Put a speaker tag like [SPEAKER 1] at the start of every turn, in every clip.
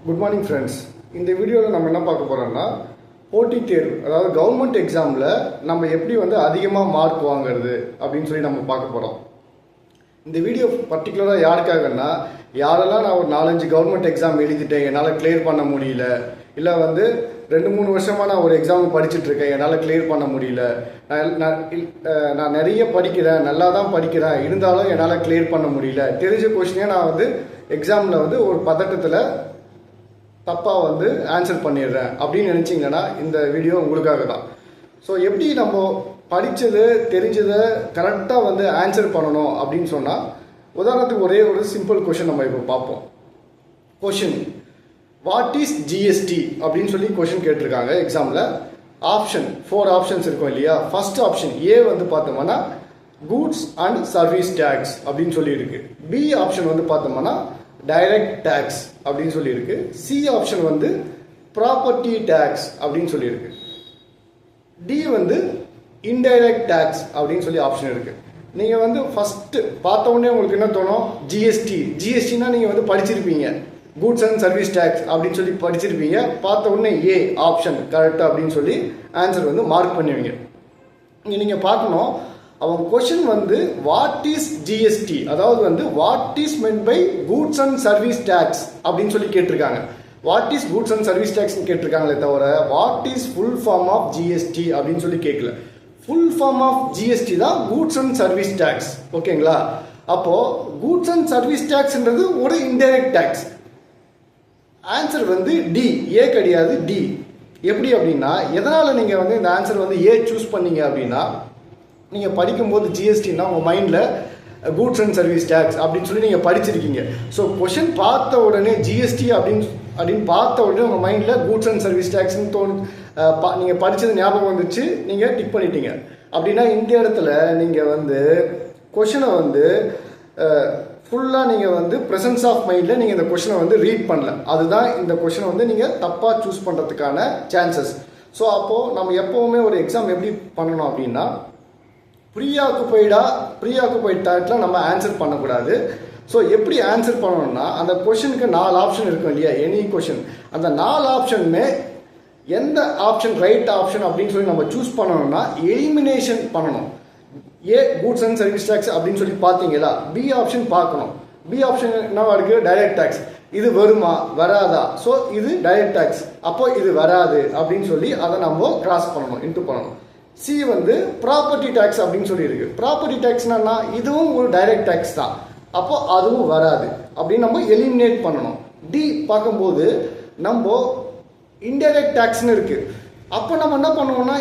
[SPEAKER 1] Good morning friends. இந்த வீடியோவில் நம்ம என்ன பார்க்க போகிறோம்னா, போட்டித் தேர்வு, அதாவது கவர்மெண்ட் எக்ஸாமில் நம்ம எப்படி அதிகமாக மார்க் வாங்குறது அப்படின்னு சொல்லி நம்ம பார்க்க போகிறோம். இந்த வீடியோ பர்டிகுலராக யாருக்காகன்னா, யாரெல்லாம் நான் ஒரு 4-5 கவர்மெண்ட் எக்ஸாம் எழுதிட்டேன், என்னால் கிளியர் பண்ண முடியல, இல்லை 2-3 வருஷமாக நான் ஒரு எக்ஸாம் படிச்சுட்ருக்கேன், என்னால் கிளியர் பண்ண முடியல, நான் நிறைய படிக்கிறேன், நல்லா தான் படிக்கிறேன், இருந்தாலும் என்னால் கிளியர் பண்ண முடியல, தெரிஞ்ச கொஸ்டினே நான் எக்ஸாமில் ஒரு பதட்டத்தில் தப்பாக ஆன்சர் பண்ணிடுறேன் அப்படின்னு நினச்சிங்கன்னா இந்த வீடியோ உங்களுக்காக தான். ஸோ எப்படி நம்ம படித்தது தெரிஞ்சதை கரெக்டாக ஆன்சர் பண்ணணும் அப்படின்னு சொன்னால், உதாரணத்துக்கு ஒரே ஒரு சிம்பிள் கொஷின் நம்ம இப்போ பார்ப்போம். கொஷின், வாட் இஸ் ஜிஎஸ்டி அப்படின்னு சொல்லி கொஷின் கேட்டிருக்காங்க எக்ஸாமில். ஆப்ஷன் 4 ஆப்ஷன்ஸ் இருக்கும் இல்லையா. ஃபர்ஸ்ட் ஆப்ஷன் ஏ பார்த்தோம்னா கூட்ஸ் அண்ட் சர்வீஸ் டேக்ஸ் அப்படின்னு சொல்லி இருக்கு. பி ஆப்ஷன் பார்த்தோம்னா டைரக்ட் டேக்ஸ் அப்படின்னு சொல்லியிருக்கு. சி ஆப்ஷன் ப்ராப்பர்ட்டி டேக்ஸ் அப்படின்னு சொல்லியிருக்கு. டி இன்டைரக்ட் டேக்ஸ் அப்படின்னு சொல்லி ஆப்ஷன் இருக்கு. நீங்கள் ஃபர்ஸ்ட் பார்த்த உடனே உங்களுக்கு என்ன தோணும்? ஜிஎஸ்டினா நீங்கள் படிச்சிருப்பீங்க, கூட்ஸ் அண்ட் சர்வீஸ் டேக்ஸ் அப்படின்னு சொல்லி படிச்சிருப்பீங்க. பார்த்த உடனே ஏ ஆப்ஷன் கரெக்டாக அப்படின்னு சொல்லி ஆன்சர் மார்க் பண்ணுவீங்க. இங்கே நீங்கள் பார்க்கணும், அவங்க கொஷின் வாட் இஸ் ஜிஎஸ்டி, அதாவது what is meant by goods and service tax அப்படின்னு சொல்லி கேட்டிருக்காங்க. What is goods and service tax கேட்டிருக்காங்களே தவிர what is full form of GST அப்படின்னு சொல்லி கேட்கல. ஃபுல் ஃபார்ம் ஆஃப் ஜிஎஸ்டி தான் கூட்ஸ் அண்ட் சர்வீஸ் டேக்ஸ். ஓகேங்களா? அப்போ கூட்ஸ் அண்ட் சர்வீஸ் டேக்ஸ்ன்றது ஒரு indirect tax. Answer D, A கிடையாது, டி. எப்படி அப்படின்னா, எதனால் நீங்கள் இந்த ஆன்சர் ஏ சூஸ் பண்ணீங்க அப்படின்னா, நீங்கள் படிக்கும்போது ஜிஎஸ்டின்னா உங்கள் மைண்டில் கூட்ஸ் அண்ட் சர்வீஸ் டேக்ஸ் அப்படின்னு சொல்லி நீங்கள் படிச்சிருக்கீங்க. ஸோ கொஷின் பார்த்த உடனே ஜிஎஸ்டி அப்படின்னு பார்த்த உடனே உங்கள் மைண்டில் கூட்ஸ் அண்ட் சர்வீஸ் டேக்ஸ்ன்னு நீங்கள் படித்தது ஞாபகம் வந்துச்சு, நீங்கள் டிக் பண்ணிட்டீங்க. அப்படின்னா இந்த இடத்துல நீங்கள் கொஷினை ஃபுல்லாக நீங்கள் ப்ரெசன்ஸ் ஆஃப் மைண்டில் நீங்கள் இந்த கொஷினை ரீட் பண்ணல. அதுதான் இந்த கொஷினை நீங்கள் தப்பாக சூஸ் பண்ணுறதுக்கான சான்சஸ். ஸோ அப்போது நம்ம எப்போவுமே ஒரு எக்ஸாம் எப்படி பண்ணணும் அப்படின்னா, ப்ரீஆக்குபைட் தாட்டில் நம்ம ஆன்சர் பண்ணக்கூடாது. ஸோ எப்படி ஆன்சர் பண்ணணும்னா, அந்த கொஷனுக்கு 4 ஆப்ஷன் இருக்கும் இல்லையா, எனி கொஷின். அந்த 4 ஆப்ஷனுமே எந்த ஆப்ஷன் ரைட் ஆப்ஷன் அப்படின்னு சொல்லி நம்ம சூஸ் பண்ணணும்னா எலிமினேஷன் பண்ணணும். A goods and service tax அப்படின்னு சொல்லி பார்த்தீங்களா, பி ஆப்ஷன் பார்க்கணும். பி ஆப்ஷன் என்னவா இருக்குது? Direct tax. இது வருமா வராதா? ஸோ இது டைரக்ட் டேக்ஸ், அப்போ இது வராது அப்படின்னு சொல்லி அதை நம்ம கிராஸ் பண்ணணும், இன்ட்டு பண்ணணும். சி ப்ராப்பர்ட்டி டேக்ஸ் அப்படின்னு சொல்லி இருக்கு. ப்ராப்பர்ட்டி டேக்ஸ்னா இதுவும் ஒரு டைரக்ட் டேக்ஸ் தான், அப்போ அதுவும் வராது அப்படின்னு நம்ம எலிமினேட் பண்ணணும். டி பார்க்கும்போது நம்ம இன்டைரக்ட் டேக்ஸ்னு இருக்கு. அப்போ நம்ம என்ன பண்ணுவோம்னா,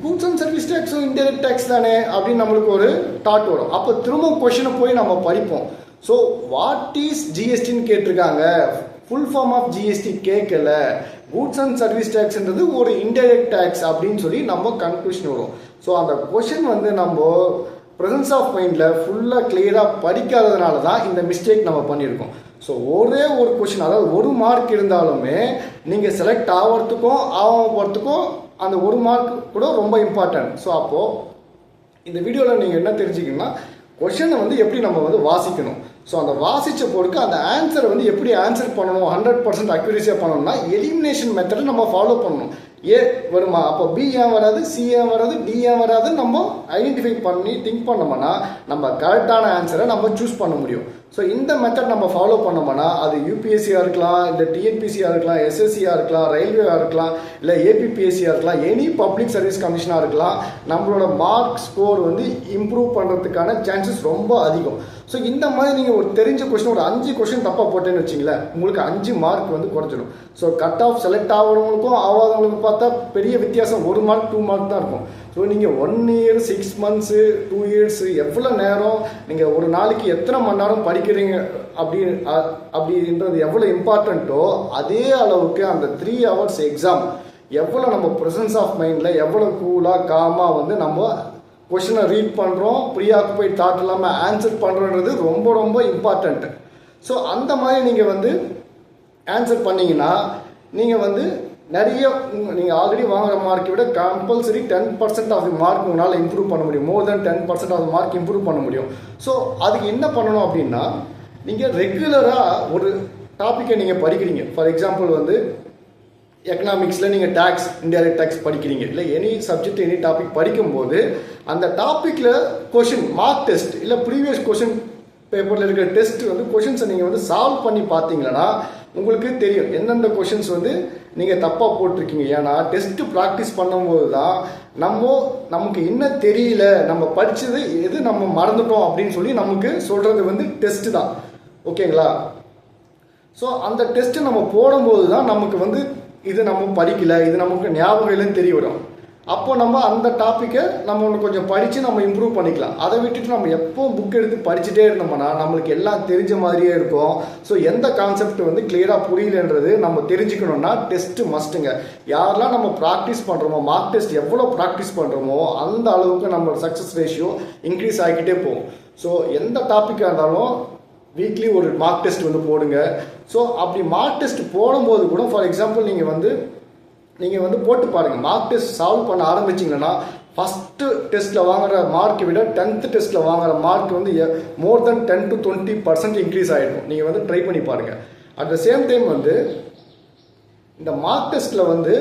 [SPEAKER 1] கூட்ஸ் அண்ட் சர்வீஸ் டேக்ஸும் இன்டைரக்ட் டேக்ஸ் தானே அப்படின்னு நம்மளுக்கு ஒரு தாட் வரும். அப்போ திரும்ப கொஷினை போய் நம்ம படிப்போம். ஸோ வாட் இஸ் ஜிஎஸ்டின்னு கேட்டிருக்காங்க, ஃபுல் ஃபார்ம் ஆஃப் ஜிஎஸ்டி கேட்கல, கூட்ஸ் அண்ட் சர்வீஸ் டேக்ஸ்ன்றது ஒரு இன்டைரக்ட் டேக்ஸ் அப்படின்னு சொல்லி நம்ம கன்க்ளூஷன் வரும். ஸோ அந்த கொஷின் நம்ம ப்ரெசன்ஸ் ஆஃப் மைண்டில் ஃபுல்லாக கிளியராக படிக்காததுனால தான் இந்த மிஸ்டேக் நம்ம பண்ணியிருக்கோம். ஸோ ஒரே ஒரு கொஷின், அதாவது 1 மார்க் இருந்தாலுமே நீங்கள் செலக்ட் ஆகிறதுக்கும் போகிறதுக்கும் அந்த 1 மார்க் கூட ரொம்ப இம்பார்ட்டன்ட். ஸோ அப்போது இந்த வீடியோவில் நீங்கள் என்ன தெரிஞ்சுக்கணும்னா, கொஷனை எப்படி நம்ம வாசிக்கணும். ஸோ அந்த வாசித்த பொறுக்கு அந்த ஆன்சரை எப்படி ஆன்சர் பண்ணணும், 100% அக்யூரேசியாக பண்ணணும்னா எலிமினேஷன் மெத்தடை நம்ம ஃபாலோ பண்ணணும். ஏ வருமா, அப்போ பி ஏன் வராது, சி ஏன் வராது, டி ஏன் வராது, நம்ம ஐடென்டிஃபை பண்ணி திங்க் பண்ணோம்னா நம்ம கரெக்டான ஆன்சரை நம்ம சூஸ் பண்ண முடியும். ஸோ இந்த மெத்தட் நம்ம ஃபாலோ பண்ணோம்னா, அது யூபிஎஸ்சியாக இருக்கலாம், இல்லை டிஎன்பிசியாக இருக்கலாம், எஸ்எஸ்சியாக இருக்கலாம், ரயில்வேயாக இருக்கலாம், இல்லை ஏபிபிஎஸ்சியாக இருக்கலாம், எனி பப்ளிக் சர்வீஸ் கமிஷனாக இருக்கலாம், நம்மளோட மார்க் ஸ்கோர் இம்ப்ரூவ் பண்ணுறதுக்கான சான்சஸ் ரொம்ப அதிகம். ஸோ இந்த மாதிரி நீங்கள் ஒரு தெரிஞ்ச கொஸ்டின் ஒரு 5 கொஸ்டின் தப்பாக போட்டேன்னு வச்சிங்களேன், உங்களுக்கு 5 மார்க் குறைஞ்சிடும். ஸோ கட் ஆஃப் செலக்ட் ஆகிறவங்களுக்கும் ஆகாதவங்களுக்கும் பார்த்தா பெரிய வித்தியாசம் 1 மார்க் 2 மார்க் தான் இருக்கும். ஸோ நீங்கள் 1 இயர் 6 மந்த்ஸு 2 இயர்ஸ் எவ்வளோ நேரம் நீங்கள் ஒரு நாளைக்கு எத்தனை மணி நேரம் படிக்கிறீங்க அப்படின்றது எவ்வளோ இம்பார்ட்டண்ட்டோ, அதே அளவுக்கு அந்த 3 hours எக்ஸாம் எவ்வளோ நம்ம ப்ரெசன்ஸ் ஆஃப் மைண்டில் எவ்வளோ கூலாக காமாக நம்ம கொஷினை ரீட் பண்ணுறோம், ப்ரீஆக்குபைட் தாட் இல்லாமல் ஆன்சர் பண்ணுறோன்றது ரொம்ப ரொம்ப இம்பார்ட்டண்ட்டு. ஸோ அந்த மாதிரி நீங்கள் ஆன்சர் பண்ணிங்கன்னா நீங்கள் நிறைய நீங்கள் ஆல்ரெடி வாங்குகிற மார்க்கை விட கம்பல்சரி 10% ஆஃப் தி மார்க் உங்களால் இம்ப்ரூவ் பண்ண முடியும். மோர் தென் 10% ஆஃப் தி மார்க் இம்ப்ரூவ் பண்ண முடியும். ஸோ அதுக்கு என்ன பண்ணணும் அப்படின்னா, நீங்கள் ரெகுலராக ஒரு டாப்பிக்கை நீங்கள் படிக்கிறீங்க. ஃபார் எக்ஸாம்பிள் வந்து எக்கனாமிக்ஸில் நீங்கள் டேக்ஸ், இன்டைரக்ட் டேக்ஸ் படிக்கிறீங்க, இல்லை எனி சப்ஜெக்ட் எனி டாபிக் படிக்கும்போது அந்த டாப்பிக்கில் கொஷின் மார்க் டெஸ்ட் இல்லை ப்ரீவியஸ் கொஷின் பேப்பரில் இருக்கிற டெஸ்ட் வந்து கொஷின்ஸை நீங்கள் வந்து சால்வ் பண்ணி பார்த்தீங்கன்னா உங்களுக்கு தெரியும் எந்தெந்த கொஷின்ஸ் வந்து நீங்கள் தப்பாக போட்டிருக்கீங்க. ஏன்னா டெஸ்ட்டு ப்ராக்டிஸ் பண்ணும்போது தான் நமக்கு இன்னும் தெரியல, நம்ம படித்தது எது நம்ம மறந்துட்டோம் அப்படின்னு சொல்லி நமக்கு சொல்கிறது வந்து டெஸ்ட்டு தான். ஓகேங்களா? ஸோ அந்த டெஸ்ட்டு நம்ம போடும்போது தான் நமக்கு வந்து இது நம்ம படிக்கல, இது நமக்கு ஞாபகம் இல்லைன்னு தெரிய வரும். அப்போ நம்ம அந்த டாப்பிக்கை நம்ம ஒன்று கொஞ்சம் படித்து நம்ம இம்ப்ரூவ் பண்ணிக்கலாம். அதை விட்டுட்டு நம்ம எப்போ புக் எடுத்து படிச்சுட்டே இருந்தோம்னா நம்மளுக்கு எல்லாம் தெரிஞ்ச மாதிரியே இருக்கும். ஸோ எந்த கான்செப்ட் வந்து கிளியராக புரியலன்றது நம்ம தெரிஞ்சுக்கணுன்னா டெஸ்ட்டு மஸ்ட்டுங்க. யாரெல்லாம் நம்ம ப்ராக்டிஸ் பண்ணுறோமோ, மார்க் டெஸ்ட் எவ்வளோ ப்ராக்டிஸ் பண்ணுறோமோ அந்த அளவுக்கு நம்ம சக்ஸஸ் ரேஷியோ இன்க்ரீஸ் ஆகிக்கிட்டே போகும். ஸோ எந்த டாப்பிக்காக இருந்தாலும் வீக்லி ஒரு மார்க் டெஸ்ட் வந்து போடுங்க. ஸோ அப்படி மார்க் டெஸ்ட் போடும்போது கூட ஃபார் எக்ஸாம்பிள் நீங்கள் வந்து போட்டு பாருங்கள். மார்க் டெஸ்ட் சால்வ் பண்ண ஆரம்பிச்சிங்கன்னா ஃபஸ்ட்டு டெஸ்ட்டில் வாங்குகிற மார்க்கை விட 10th டெஸ்ட்டில் வாங்குகிற மார்க் வந்து மோர் தென் 10 to 20% இன்க்ரீஸ் ஆகிடும். நீங்கள் வந்து ட்ரை பண்ணி பாருங்கள். அட் த சேம் டைம் வந்து இந்த மார்க் டெஸ்ட்டில் வந்து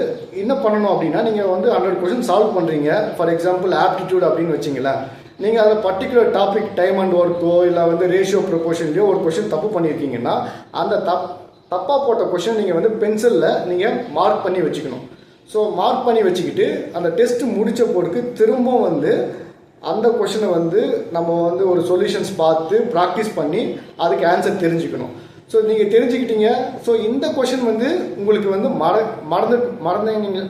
[SPEAKER 1] என்ன பண்ணணும் அப்படின்னா, நீங்கள் வந்து 100 கொஷின் சால்வ் பண்ணுறீங்க. ஃபார் எக்ஸாம்பிள் ஆப்டிடியூட் அப்படின்னு வச்சிங்களேன். நீங்கள் அதை பர்டிகுலர் டாபிக் டைம் அண்ட் ஒர்க்கோ இல்லை வந்து ரேஷியோ ப்ரொபோர்ஷன்லையோ ஒரு கொஷின் தப்பு பண்ணியிருக்கீங்கன்னா அந்த தப்பாக போட்ட கொஷின் நீங்கள் வந்து பென்சிலில் நீங்கள் மார்க் பண்ணி வச்சுக்கணும். ஸோ மார்க் பண்ணி வச்சுக்கிட்டு அந்த டெஸ்ட்டு முடித்த போருக்கு திரும்ப வந்து அந்த கொஷினை வந்து நம்ம வந்து ஒரு சொல்யூஷன்ஸ் பார்த்து ப்ராக்டிஸ் பண்ணி அதுக்கு ஆன்சர் தெரிஞ்சுக்கணும். ஸோ நீங்கள் தெரிஞ்சுக்கிட்டீங்க. ஸோ இந்த கொஷின் வந்து உங்களுக்கு வந்து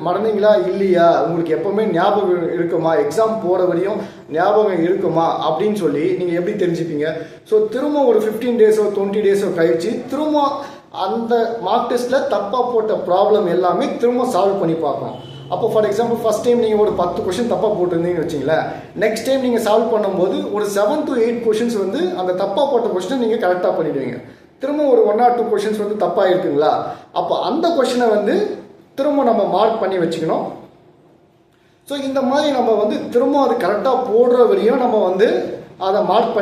[SPEAKER 1] மறந்தீங்களா இல்லையா, உங்களுக்கு எப்போவுமே ஞாபகம் இருக்குமா, எக்ஸாம் போகிற வரையும் ஞாபகம் இருக்குமா அப்படின்னு சொல்லி நீங்கள் எப்படி தெரிஞ்சுப்பீங்க? ஸோ திரும்ப ஒரு 15 டேஸோ 20 டேஸோ கழிச்சு திரும்ப அந்த மார்க் டெஸ்ட்டில் தப்பாக போட்ட ப்ராப்ளம் எல்லாமே திரும்ப சால்வ் பண்ணி பார்க்கணும். அப்போ ஃபார் எக்ஸாம்பிள் ஃபஸ்ட் டைம் நீங்கள் ஒரு 10 கொஷின் தப்பாக போட்டிருந்தீங்கன்னு வச்சிங்களேன். நெக்ஸ்ட் டைம் நீங்கள் சால்வ் பண்ணும்போது ஒரு 7 to 8 கொஷின்ஸ் வந்து அந்த தப்பாக போட்ட கொஷினை நீங்கள் கரெக்டாக பண்ணிடுவீங்க. திரும்ப ஒரு 1 or 2 கொஷின்ஸ் வந்து தப்பாக இருக்குங்களா, அப்போ அந்த கொஷினை வந்து திரும்ப நம்ம மார்க் பண்ணி வச்சுக்கணும். ஸோ இந்த மாதிரி நம்ம வந்து திரும்ப அது கரெக்டாக போடுற வரையும் நம்ம வந்து அதை மார்க்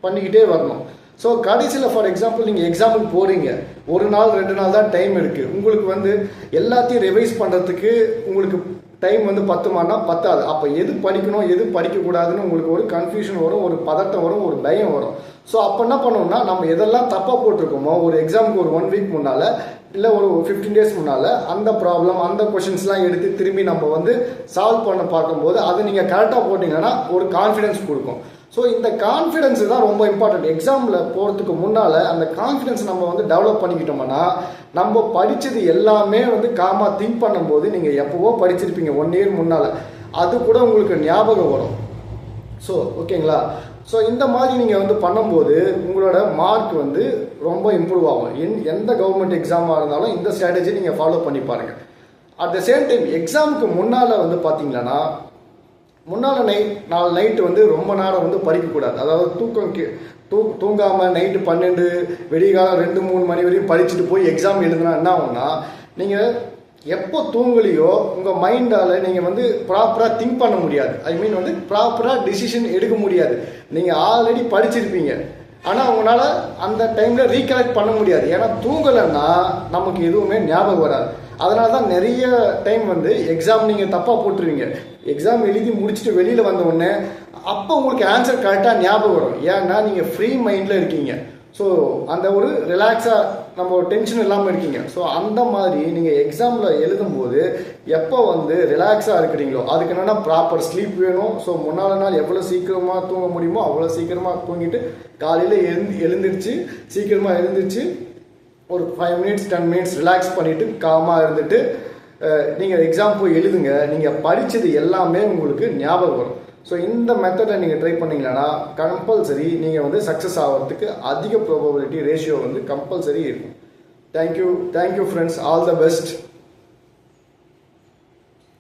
[SPEAKER 1] பண்ணிக்கிட்டே வரணும். ஸோ கடைசியில் ஃபார் எக்ஸாம்பிள் நீங்கள் எக்ஸாமுக்கு போகிறீங்க, 1 நாள் 2 நாள் தான் டைம் இருக்குது. உங்களுக்கு வந்து எல்லாத்தையும் ரிவைஸ் பண்ணுறதுக்கு உங்களுக்கு டைம் வந்து 10 மணினா பத்தாது. அப்போ எது படிக்கணும் எது படிக்கக்கூடாதுன்னு உங்களுக்கு ஒரு கன்ஃபியூஷன் வரும், ஒரு பதட்டம் வரும், ஒரு பயம் வரும். ஸோ அப்போ என்ன பண்ணணும்னா நம்ம எதெல்லாம் தப்பாக போட்டிருக்கோமோ ஒரு எக்ஸாமுக்கு ஒரு 1 வீக் முன்னால் இல்லை ஒரு 15 டேஸ் முன்னால் அந்த ப்ராப்ளம் அந்த கொஷின்ஸ்லாம் எடுத்து திரும்பி நம்ம வந்து சால்வ் பண்ண பார்க்கும்போது அது நீங்கள் கரெக்டாக போட்டிங்கன்னா ஒரு கான்ஃபிடென்ஸ் கொடுக்கும். ஸோ இந்த கான்ஃபிடென்ஸ் தான் ரொம்ப இம்பார்ட்டன்ட். எக்ஸாமில் போகிறதுக்கு முன்னால் அந்த கான்ஃபிடென்ஸ் நம்ம வந்து டெவலப் பண்ணிக்கிட்டோம்னா நம்ம படித்தது எல்லாமே வந்து காமாக திங்க் பண்ணும்போது நீங்கள் எப்போவோ படிச்சிருப்பீங்க 1 year முன்னால், அது கூட உங்களுக்கு ஞாபகம் வரும். ஸோ ஓகேங்களா? ஸோ இந்த மாதிரி நீங்கள் வந்து பண்ணும்போது உங்களோட மார்க் வந்து ரொம்ப இம்ப்ரூவ் ஆகும். எந்த கவர்மெண்ட் எக்ஸாமாக இருந்தாலும் இந்த ஸ்ட்ராட்டஜி நீங்கள் ஃபாலோ பண்ணி பாருங்கள். அட் த சேம் டைம் எக்ஸாமுக்கு முன்னால் வந்து பார்த்தீங்கன்னா முன்னால் நாலு நைட்டு வந்து ரொம்ப நேரம் வந்து படிக்கக்கூடாது. அதாவது தூங்காமல் நைட்டு 12 வெடிகாலம் 2-3 மணி வரையும் படிச்சுட்டு போய் எக்ஸாம் எழுதுனா என்ன ஆகும்னா, நீங்கள் எப்போ தூங்கலையோ உங்கள் மைண்டால் நீங்கள் வந்து ப்ராப்பராக திங்க் பண்ண முடியாது. ஐ மீன் வந்து ப்ராப்பராக டிசிஷன் எடுக்க முடியாது. நீங்கள் ஆல்ரெடி படிச்சிருப்பீங்க, ஆனால் உங்களால் அந்த டைமில் ரீகலெக்ட் பண்ண முடியாது. ஏன்னா தூங்கலைன்னா நமக்கு எதுவுமே ஞாபகம் வராது. அதனால தான் நிறைய டைம் வந்து எக்ஸாம் நீங்கள் தப்பாக போட்டுருவீங்க. எக்ஸாம் எழுதி முடிச்சுட்டு வெளியில் வந்த உடனே அப்போ உங்களுக்கு ஆன்சர் கரெக்டாக ஞாபகம் வரும். ஏன்னா நீங்கள் ஃப்ரீ மைண்டில் இருக்கீங்க. ஸோ அந்த ஒரு ரிலாக்ஸாக நம்ம டென்ஷன் இல்லாமல் இருக்கீங்க. ஸோ அந்த மாதிரி நீங்கள் எக்ஸாமில் எழுதும்போது எப்போ வந்து ரிலாக்ஸாக இருக்கிறீங்களோ அதுக்கு என்னென்னா ப்ராப்பர் ஸ்லீப் வேணும். ஸோ முன்னாள் நாள் எவ்வளோ சீக்கிரமாக தூங்க முடியுமோ அவ்வளோ சீக்கிரமாக தூங்கிட்டு காலையில் எழுந்திரிச்சு சீக்கிரமாக எழுந்திரிச்சு ஒரு 5 minutes 10 minutes ரிலாக்ஸ் பண்ணிவிட்டு காமாக இருந்துட்டு நீங்கள் எக்ஸாம் போய் எழுதுங்க. நீங்கள் படித்தது எல்லாமே உங்களுக்கு ஞாபகம் வரும். ஸோ இந்த மெத்தடை நீங்கள் ட்ரை பண்ணிங்கன்னா கம்பல்சரி நீங்கள் வந்து சக்ஸஸ் ஆகிறதுக்கு அதிக ப்ராபபிலிட்டி ரேஷியோ வந்து கம்பல்சரி இருக்கும். Thank you friends, all the best.